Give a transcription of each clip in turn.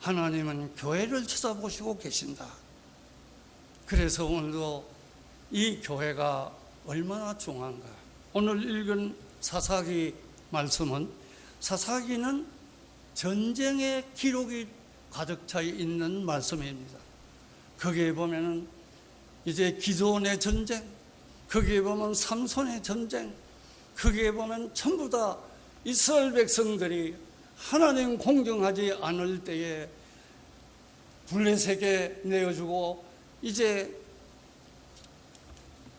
하나님은 교회를 쳐다보시고 계신다. 그래서 오늘도 이 교회가 얼마나 중요한가. 오늘 읽은 사사기 말씀은, 사사기는 전쟁의 기록이 가득 차 있는 말씀입니다. 거기에 보면은 이제 기드온의 전쟁, 거기에 보면 삼손의 전쟁, 거기에 보면 전부 다 이스라엘 백성들이 하나님 공경하지 않을 때에 블레셋에 내어주고 이제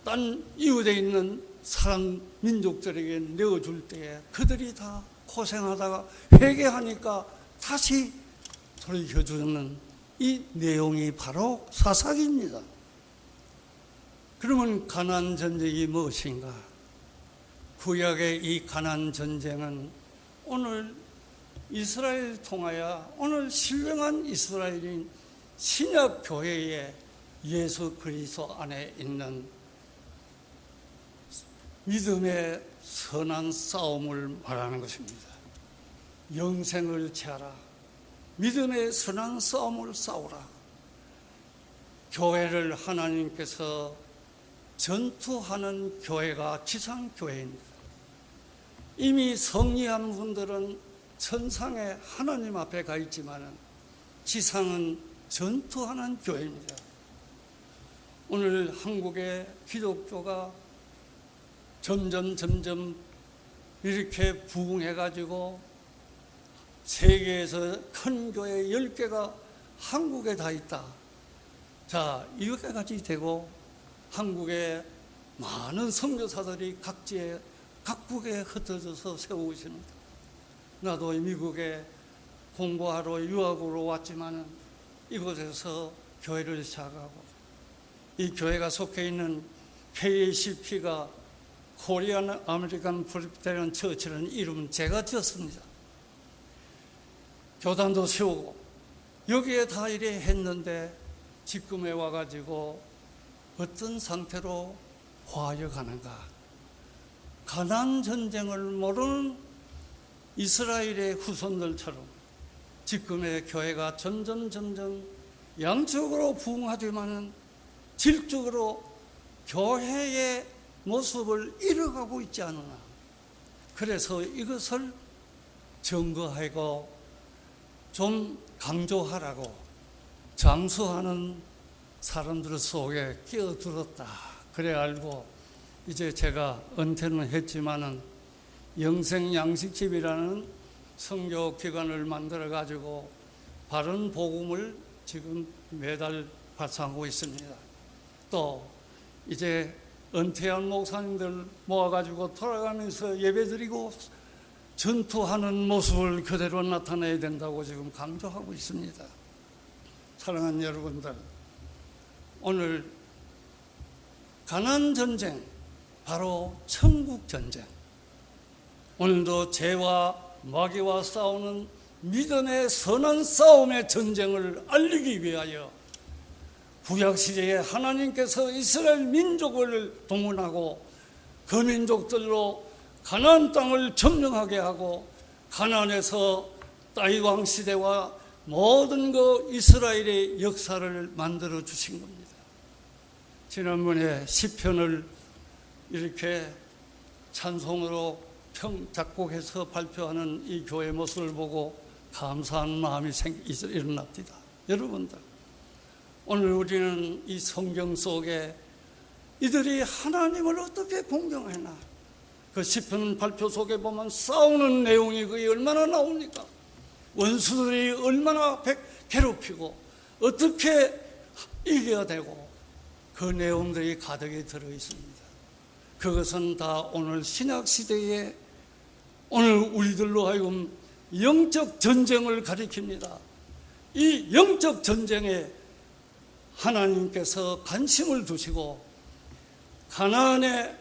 딴 이웃에 있는 사람 민족들에게 내어줄 때에 그들이 다 고생하다가 회개하니까 다시 돌이켜주는 이 내용이 바로 사사기입니다. 그러면 가나안 전쟁이 무엇인가? 구약의 이 가나안 전쟁은 오늘 이스라엘 통하여 오늘 신령한 이스라엘인 신약 교회의 예수 그리스도 안에 있는 믿음의 선한 싸움을 말하는 것입니다. 영생을 취하라. 믿음의 선한 싸움을 싸우라. 교회를 하나님께서 전투하는 교회가 지상교회입니다. 이미 성리한 분들은 천상에 하나님 앞에 가 있지만 지상은 전투하는 교회입니다. 오늘 한국의 기독교가 점점 이렇게 부흥해가지고 세계에서 큰 교회 10개가 한국에 다 있다. 자, 이렇게까지 되고 한국에 많은 선교사들이 각국에 흩어져서 세우고 있습니다. 나도 미국에 공부하러 유학으로 왔지만 이곳에서 교회를 시작하고, 이 교회가 속해 있는 KACP가 코리안 아메리칸 프레스비테리안 처치라는 이름은 제가 지었습니다. 교단도 세우고 여기에 다 이래 했는데 지금에 와가지고 어떤 상태로 화해가는가? 가나안 전쟁을 모르는 이스라엘의 후손들처럼 지금의 교회가 점점 양적으로 부흥하지만은 질적으로 교회의 모습을 잃어가고 있지 않느냐. 그래서 이것을 점거하고 좀 강조하라고 장수하는 사람들 속에 끼어들었다. 그래 알고 이제 제가 은퇴는 했지만은 영생양식집이라는 선교기관을 만들어 가지고 바른 복음을 지금 매달 발송하고 있습니다. 또 이제 은퇴한 목사님들 모아가지고 돌아가면서 예배드리고 전투하는 모습을 그대로 나타내야 된다고 지금 강조하고 있습니다. 사랑하는 여러분들, 오늘 가나안 전쟁, 바로 천국 전쟁. 오늘도 죄와 마귀와 싸우는 믿음의 선한 싸움의 전쟁을 알리기 위하여 구약시대에 하나님께서 이스라엘 민족을 동원하고 그 민족들로 가나안 땅을 점령하게 하고 가나안에서 다윗 시대와 모든 그 이스라엘의 역사를 만들어 주신 겁니다. 지난번에 시편을 이렇게 찬송으로 작곡해서 발표하는 이 교회 모습을 보고 감사한 마음이 일어납니다. 여러분들, 오늘 우리는 이 성경 속에 이들이 하나님을 어떻게 공경하나, 그 시편 발표 속에 보면 싸우는 내용이 그게 얼마나 나옵니까? 원수들이 얼마나 괴롭히고 어떻게 이겨야 되고 그 내용들이 가득히 들어 있습니다. 그것은 다 오늘 신약시대에 오늘 우리들로 하여금 영적 전쟁을 가리킵니다. 이 영적 전쟁에 하나님께서 관심을 두시고 가나안의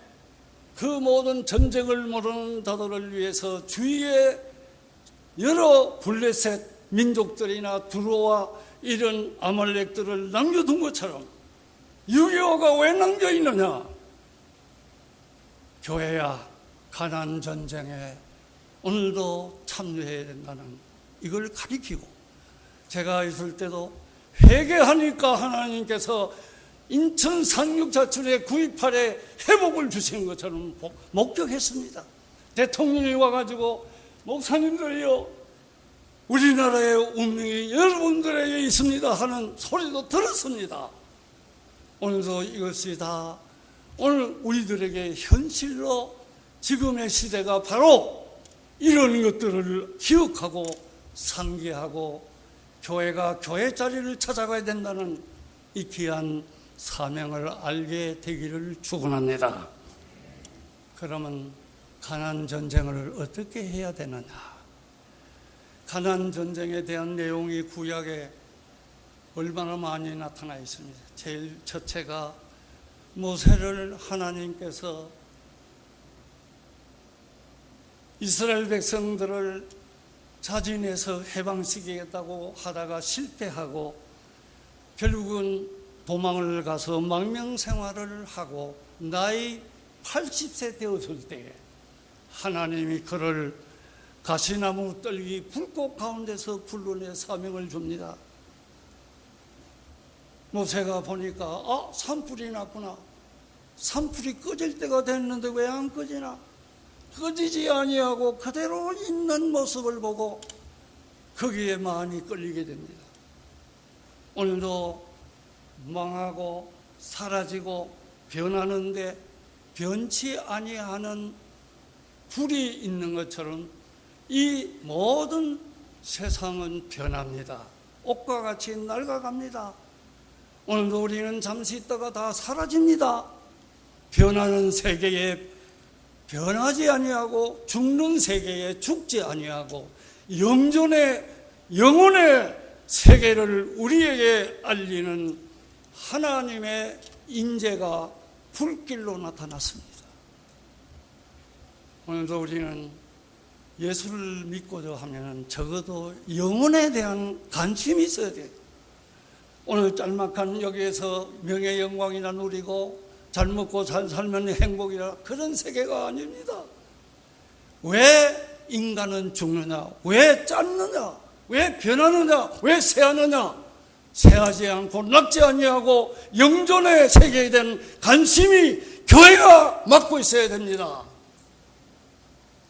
그 모든 전쟁을 모르는 자들을 위해서 주위에 여러 블레셋 민족들이나 두로와 이런 아말렉들을 남겨둔 것처럼 6.25가 왜 남겨있느냐? 교회야, 가나안 전쟁에 오늘도 참여해야 된다는 이걸 가리키고 제가 있을 때도 회개하니까 하나님께서 인천 상륙자출의 9.28에 회복을 주신 것처럼 목격했습니다. 대통령이 와가지고 목사님들이요, 우리나라의 운명이 여러분들에게 있습니다 하는 소리도 들었습니다. 오늘도 이것이 다 오늘 우리들에게 현실로 지금의 시대가 바로 이런 것들을 기억하고 상기하고 교회가 교회 자리를 찾아가야 된다는 이 귀한 사명을 알게 되기를 축원합니다. 그러면 가나안 전쟁을 어떻게 해야 되느냐? 가나안 전쟁에 대한 내용이 구약에 얼마나 많이 나타나 있습니다. 제일 첫째가 모세를 하나님께서 이스라엘 백성들을 자진해서 해방시키겠다고 하다가 실패하고 결국은 도망을 가서 망명 생활을 하고 나이 80세 되었을 때에 하나님이 그를 가시나무 떨기 불꽃 가운데서 불러내 사명을 줍니다. 모세가 보니까 산불이 났구나. 산불이 꺼질 때가 됐는데 왜 안 꺼지나? 꺼지지 아니하고 그대로 있는 모습을 보고 거기에 많이 끌리게 됩니다. 오늘도 망하고 사라지고 변하는데 변치 아니하는 불이 있는 것처럼 이 모든 세상은 변합니다. 옷과 같이 낡아갑니다. 오늘도 우리는 잠시 있다가 다 사라집니다. 변하는 세계에 변하지 아니하고 죽는 세계에 죽지 아니하고 영혼의 세계를 우리에게 알리는 하나님의 인재가 불길로 나타났습니다. 오늘도 우리는 예수를 믿고자 하면 적어도 영혼에 대한 관심이 있어야 돼요. 오늘 짤막한 여기에서 명예 영광이나 누리고 잘 먹고 잘 살면 행복이라 그런 세계가 아닙니다. 왜 인간은 죽느냐? 왜 짰느냐? 왜 변하느냐? 왜 새하느냐? 새하지 않고 늙지 아니하고 영존의 세계에 대한 관심이 교회가 맡고 있어야 됩니다.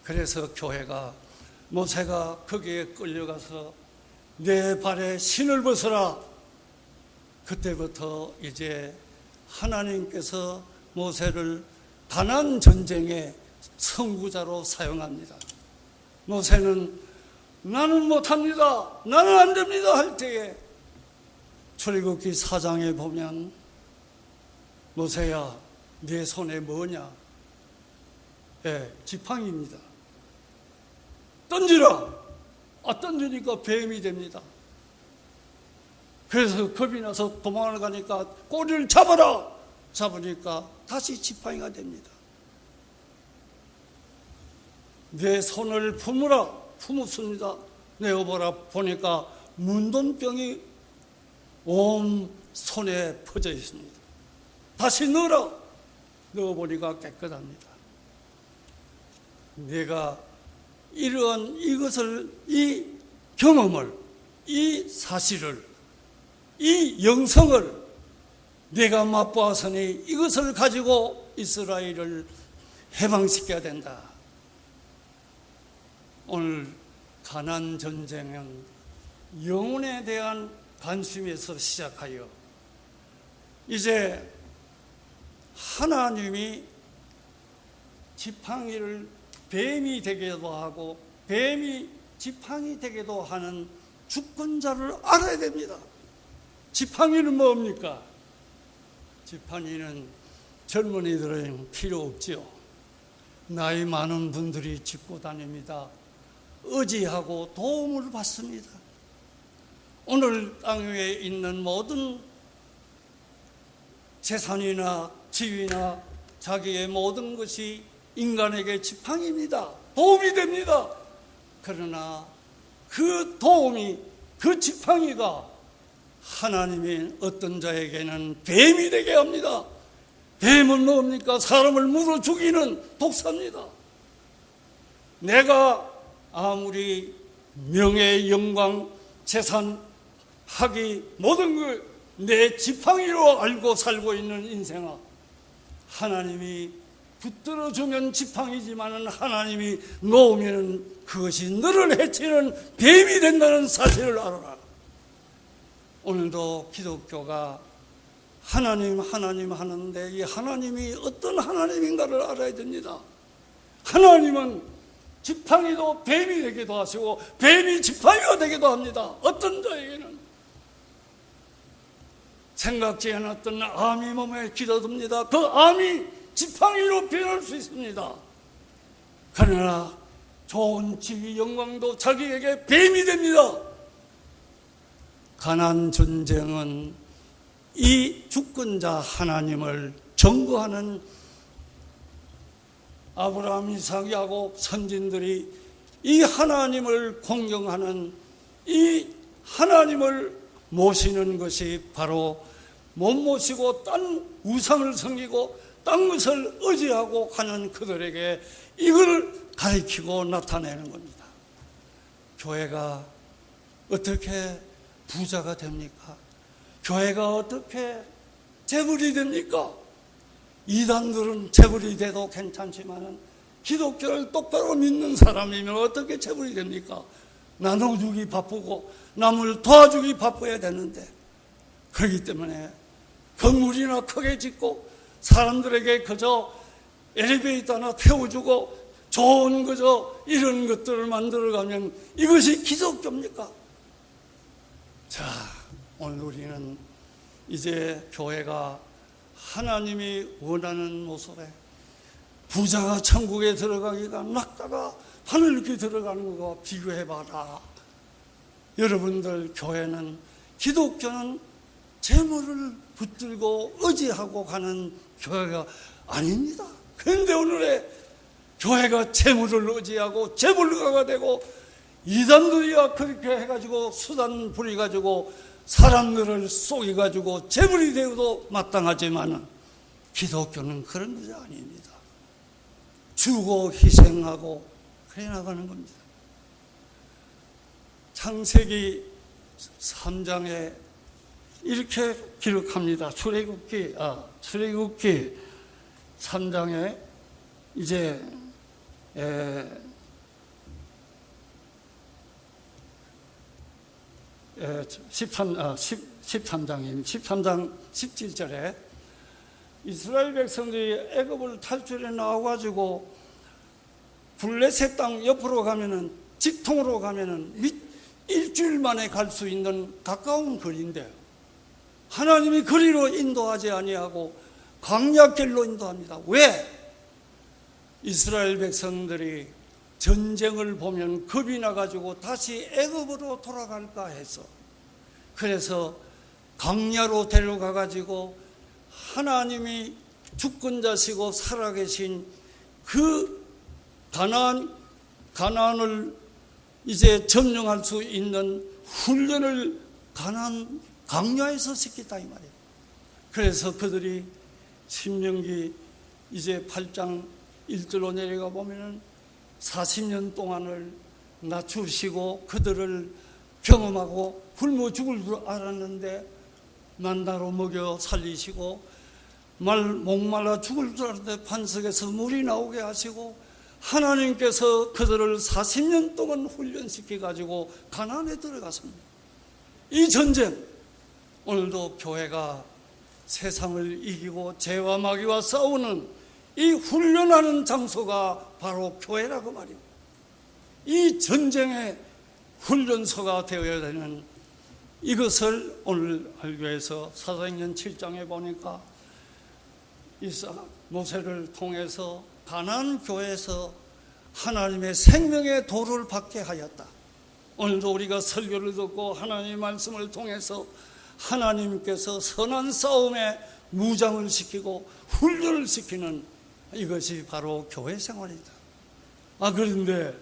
그래서 교회가 모세가 거기에 끌려가서 내 발에 신을 벗어라. 그때부터 이제 하나님께서 모세를 가나안 전쟁의 선구자로 사용합니다. 모세는 나는 못합니다. 나는 안 됩니다 할 때에 출애굽기 4장에 보면 모세야 내 손에 뭐냐? 지팡이입니다. 던지라. 던지니까 뱀이 됩니다. 그래서 겁이 나서 도망을 가니까 꼬리를 잡아라. 잡으니까 다시 지팡이가 됩니다. 내 손을 품으라. 품었습니다. 내어보라. 보니까 문돈병이 온 손에 퍼져 있습니다. 다시 넣어라. 넣어보니까 깨끗합니다. 내가 이러한 이것을, 이 경험을, 이 사실을, 이 영성을 내가 맛보았으니 이것을 가지고 이스라엘을 해방시켜야 된다. 오늘 가나안 전쟁은 영혼에 대한 관심에서 시작하여 이제 하나님이 지팡이를 뱀이 되게도 하고 뱀이 지팡이 되게도 하는 주권자를 알아야 됩니다. 지팡이는 뭡니까? 지팡이는 젊은이들은 필요 없지요. 나이 많은 분들이 짚고 다닙니다. 의지하고 도움을 받습니다. 오늘 땅 위에 있는 모든 재산이나 지위나 자기의 모든 것이 인간에게 지팡이입니다. 도움이 됩니다. 그러나 그 도움이, 그 지팡이가 하나님의 어떤 자에게는 뱀이 되게 합니다. 뱀은 뭡니까? 사람을 물어 죽이는 독사입니다. 내가 아무리 명예, 영광, 재산, 하기 모든 걸 내 지팡이로 알고 살고 있는 인생아, 하나님이 붙들어주면 지팡이지만 하나님이 놓으면 그것이 너를 해치는 뱀이 된다는 사실을 알아라. 오늘도 기독교가 하나님 하는데 이 하나님이 어떤 하나님인가를 알아야 됩니다. 하나님은 지팡이도 뱀이 되기도 하시고 뱀이 지팡이가 되기도 합니다. 어떤 자에게는 생각지 않았던 암이 몸에 기어듭니다. 그 암이 지팡이로 변할 수 있습니다. 그러나 좋은 지위 영광도 자기에게 뱀이 됩니다. 가난 전쟁은 이 주권자 하나님을 증거하는 아브라함, 이삭, 야곱 선진들이 이 하나님을 공경하는 이 하나님을 모시는 것이 바로 못 모시고 딴 우상을 섬기고 딴 것을 의지하고 가는 그들에게 이걸 가리키고 나타내는 겁니다. 교회가 어떻게 부자가 됩니까? 교회가 어떻게 재물이 됩니까? 이단들은 재물이 돼도 괜찮지만 기독교를 똑바로 믿는 사람이면 어떻게 재물이 됩니까? 나눠주기 바쁘고 남을 도와주기 바빠야 되는데, 그렇기 때문에 건물이나 크게 짓고 사람들에게 그저 엘리베이터나 태워주고 좋은 그저 이런 것들을 만들어가면 이것이 기독교입니까? 자, 오늘 우리는 이제 교회가 하나님이 원하는 모습에 부자가 천국에 들어가기가 낙타가 하늘께 들어가는 것과 비교해봐라. 여러분들, 교회는, 기독교는 재물을 붙들고 의지하고 가는 교회가 아닙니다. 그런데 오늘의 교회가 재물을 의지하고 재물가가 되고 이단들이야 그렇게 해가지고 수단 부려가지고 사람들을 속여가지고 재물이 되어도 마땅하지만 기독교는 그런 것이 아닙니다. 주고 희생하고 그래 나가는 겁니다. 창세기 3장에 이렇게 기록합니다. 출애굽기 3장에 이제 13장 17절에 이스라엘 백성들이 애굽을 탈출해 나와가지고 블레셋 땅 옆으로 가면은, 직통으로 가면은 일주일 만에 갈 수 있는 가까운 거리인데 하나님이 거리로 인도하지 아니하고 광야길로 인도합니다. 왜? 이스라엘 백성들이 전쟁을 보면 겁이 나가지고 다시 애굽으로 돌아갈까 해서, 그래서 광야로 데려가가지고 하나님이 주권자시고 살아계신 그 가나안을 이제 점령할 수 있는 훈련을 광야에서 시켰다 이 말이에요. 그래서 그들이 신명기 이제 8장 1절로 내려가 보면은 40년 동안을 낮추시고 그들을 경험하고 굶어 죽을 줄 알았는데 만나로 먹여 살리시고 목말라 죽을 줄 알았는데 반석에서 물이 나오게 하시고 하나님께서 그들을 40년 동안 훈련시켜 가지고 가나안에 들어갔습니다. 이 전쟁, 오늘도 교회가 세상을 이기고 죄와 마귀와 싸우는 이 훈련하는 장소가 바로 교회라고 말이에요. 이 전쟁의 훈련소가 되어야 되는 이것을 오늘 알기 위해서 사도행전 7장에 보니까 모세를 통해서 가나안 교회에서 하나님의 생명의 도를 받게 하였다. 오늘도 우리가 설교를 듣고 하나님의 말씀을 통해서 하나님께서 선한 싸움에 무장을 시키고 훈련을 시키는 이것이 바로 교회 생활이다. 그런데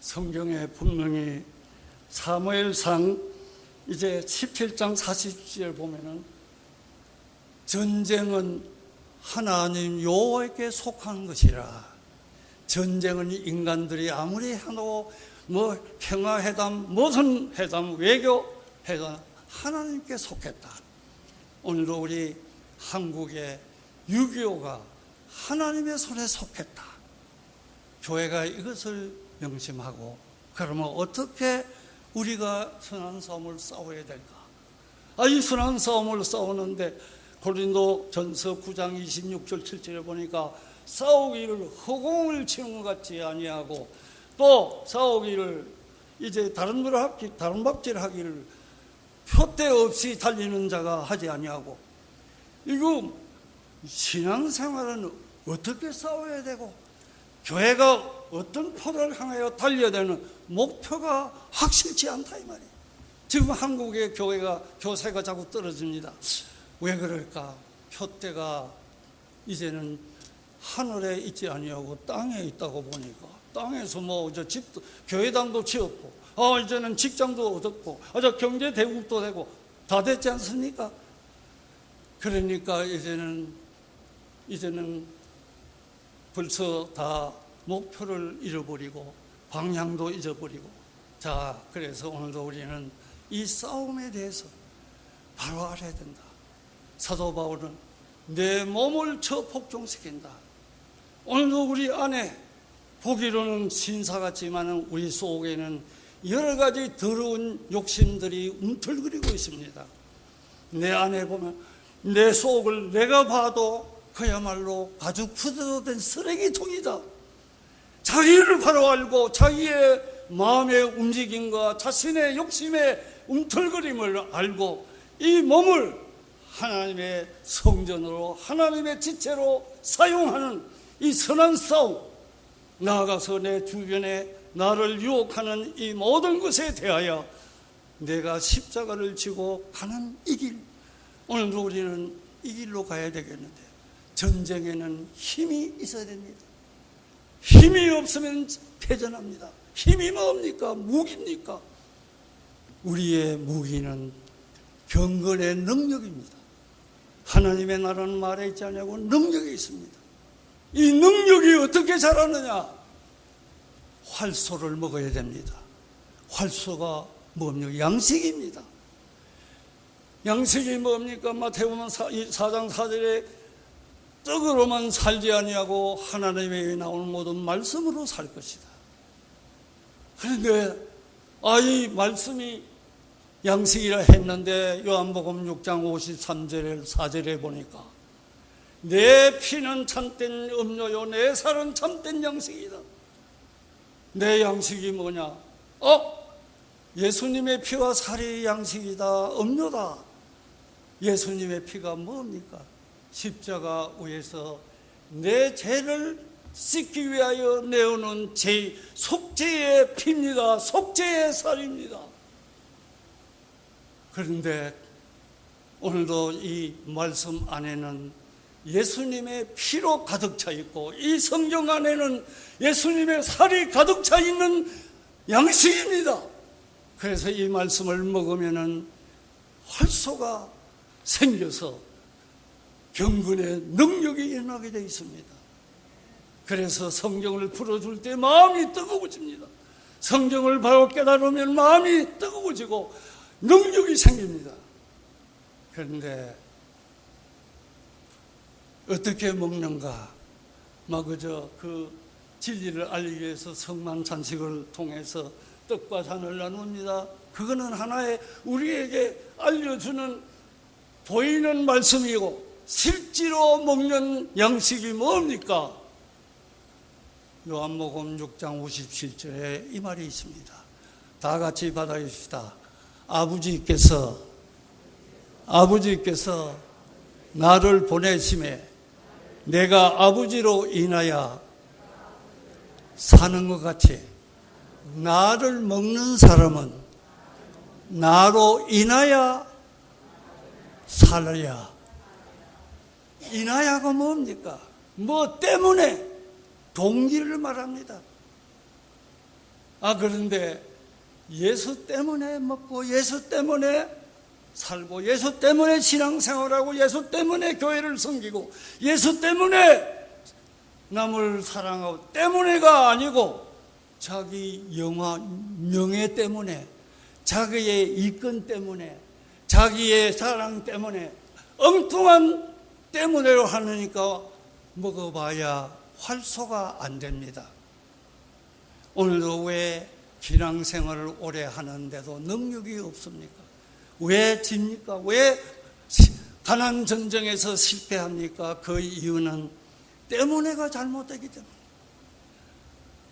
성경에 분명히 사무엘상 이제 17장 40절 보면은 전쟁은 하나님 여호와께 속한 것이라. 전쟁은 인간들이 아무리 해도 평화회담, 무슨 회담, 외교 해서 하나님께 속했다. 오늘도 우리 한국의 6.25가 하나님의 손에 속했다. 교회가 이것을 명심하고, 그러면 어떻게 우리가 선한 싸움을 싸워야 될까? 이 선한 싸움을 싸우는데 고린도 전서 9장 26절 7절에 보니까 싸우기를 허공을 치는 것 같지 아니하고, 또 싸우기를 이제 다른 박질하기를 표대 없이 달리는 자가 하지 아니하고, 이거 신앙생활은 어떻게 싸워야 되고 교회가 어떤 포를 향하여 달려야 되는 목표가 확실치 않다 이 말이에요. 지금 한국의 교세가 자꾸 떨어집니다. 왜 그럴까? 표대가 이제는 하늘에 있지 아니하고 땅에 있다고 보니까, 땅에서 집도 교회당도 지었고, 이제는 직장도 얻었고, 경제 대국도 되고 다 됐지 않습니까? 그러니까 이제는 벌써 다 목표를 잃어버리고 방향도 잊어버리고, 그래서 오늘도 우리는 이 싸움에 대해서 바로 알아야 된다. 사도 바울은 내 몸을 쳐 복종시킨다. 오늘도 우리 안에 보기로는 신사 같지만 우리 속에는 여러 가지 더러운 욕심들이 움틀거리고 있습니다. 내 안에 보면 내 속을 내가 봐도 그야말로 가죽 부드러운 쓰레기통이다. 자기를 바로 알고 자기의 마음의 움직임과 자신의 욕심의 움틀거림을 알고 이 몸을 하나님의 성전으로, 하나님의 지체로 사용하는 이 선한 싸움, 나아가서 내 주변에 나를 유혹하는 이 모든 것에 대하여 내가 십자가를 지고 가는 이 길, 오늘도 우리는 이 길로 가야 되겠는데, 전쟁에는 힘이 있어야 됩니다. 힘이 없으면 패전합니다. 힘이 뭡니까? 무기입니까? 우리의 무기는 경건의 능력입니다. 하나님의 나라는 말에 있지 않냐고 능력이 있습니다. 이 능력이 어떻게 자라느냐? 활소를 먹어야 됩니다. 활소가 뭡니까? 양식입니다. 양식이 뭡니까? 마태복음 4장 4절에 떡으로만 살지 아니하고 하나님의 나오는 모든 말씀으로 살 것이다. 그런데 이 말씀이 양식이라 했는데 요한복음 6장 53절에 4절에 보니까 내 피는 참된 음료요 내 살은 참된 양식이다. 내 양식이 뭐냐? 예수님의 피와 살이 양식이다, 음료다. 예수님의 피가 뭡니까? 십자가 위에서 내 죄를 씻기 위하여 내어놓은 속죄의 피입니다. 속죄의 살입니다. 그런데 오늘도 이 말씀 안에는 예수님의 피로 가득 차 있고, 이 성경 안에는 예수님의 살이 가득 차 있는 양식입니다. 그래서 이 말씀을 먹으면은 활소가 생겨서 경건의 능력이 일어나게 되어 있습니다. 그래서 성경을 풀어줄 때 마음이 뜨거워집니다. 성경을 바로 깨달으면 마음이 뜨거워지고 능력이 생깁니다. 그런데 어떻게 먹는가? 그 진리를 알리기 위해서 성만찬식을 통해서 떡과 잔을 나눕니다. 그거는 하나의 우리에게 알려주는 보이는 말씀이고, 실제로 먹는 양식이 뭡니까? 요한복음 6장 57절에 이 말이 있습니다. 다 같이 받아주시다. 아버지께서 나를 보내심에 내가 아버지로 인하여 사는 것 같이 나를 먹는 사람은 나로 인하여 살아야. 인하여가 뭡니까? 뭐 때문에? 동기를 말합니다. 그런데 예수 때문에 먹고, 예수 때문에 살고, 예수 때문에 신앙생활하고, 예수 때문에 교회를 섬기고, 예수 때문에 남을 사랑하고, 때문에가 아니고 자기 명예 때문에, 자기의 이권 때문에, 자기의 자랑 때문에, 엉뚱한 때문에로 하니까 먹어봐야 활소가 안 됩니다. 오늘도 왜 신앙생활을 오래 하는데도 능력이 없습니까? 왜 집니까? 왜 가난 전쟁에서 실패합니까? 그 이유는 때문에가 잘못되기 때문에.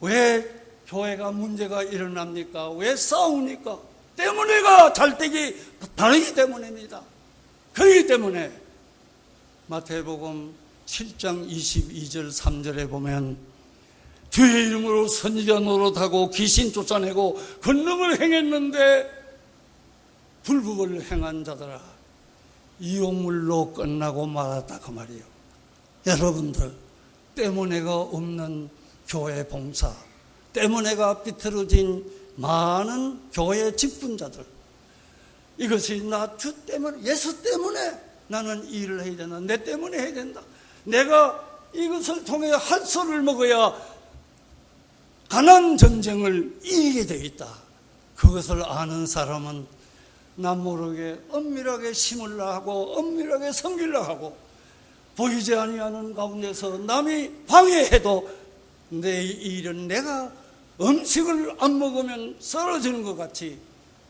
왜 교회가 문제가 일어납니까? 왜 싸웁니까? 때문에가 잘되기 다르기 때문입니다. 그렇기 때문에 마태복음 7장 22절 3절에 보면 주의 이름으로 선지자 노릇하고 귀신 쫓아내고 권능을 행했는데 불법을 행한 자들아 이용물로 끝나고 말았다 그 말이에요. 여러분들 때문에가 없는 교회 봉사, 때문에가 비틀어진 많은 교회 직분자들, 이것이 나 주 때문에, 예수 때문에 나는 이 일을 해야 된다, 내 때문에 해야 된다, 내가 이것을 통해 한소를 먹어야 가난 전쟁을 이기게 되어 있다. 그것을 아는 사람은 남 모르게 엄밀하게 심으려 하고 엄밀하게 섬기려 하고, 보이지 아니하는 가운데서 남이 방해해도 내 일은 내가 음식을 안 먹으면 쓰러지는 것 같이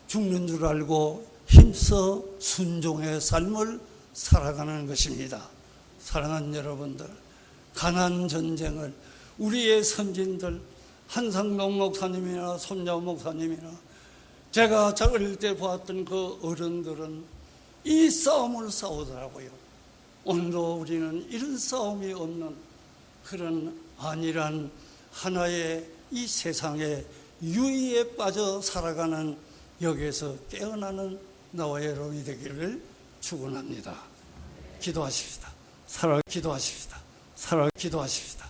죽는 줄 알고 힘써 순종의 삶을 살아가는 것입니다. 사랑하는 여러분들, 가난 전쟁을 우리의 선진들 한상동 목사님이나 손자호 목사님이나 제가 어릴 때 보았던 그 어른들은 이 싸움을 싸우더라고요. 오늘도 우리는 이런 싸움이 없는 그런 안일한 하나의 이 세상의 유의에 빠져 살아가는 여기에서 깨어나는 나와 여러분이 되기를 축원합니다. 기도하십시다. 기도하십시다. 기도하십시다.